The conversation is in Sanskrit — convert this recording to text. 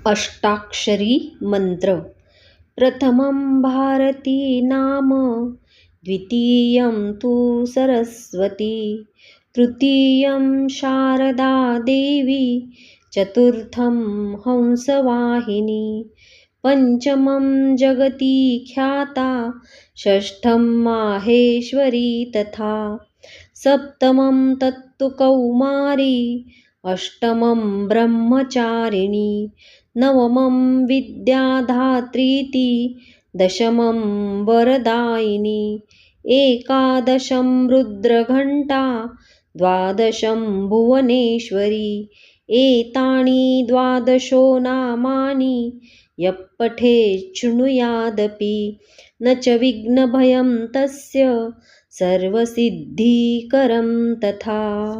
अष्टाक्षरी मंत्र। प्रथमं भारती नाम, द्वितीयं तु सरस्वती, तृतीयं शारदा देवी, चतुर्थं हंसवाहिनी, पंचमं जगती ख्याता, षष्ठं माहेश्वरी तथा, सप्तमं तत्तु कौमारी, अष्टमं ब्रह्मचारिणी, नवमं विद्याधात्रीति, दशमं वरदायिनी, एकादशं रुद्रघण्टा, द्वादशं भुवनेश्वरी। एतानि द्वादशो नामानि यः पठेत् शृणुयादपि न च विघ्नभयं तस्य सर्वसिद्धिकरं तथा।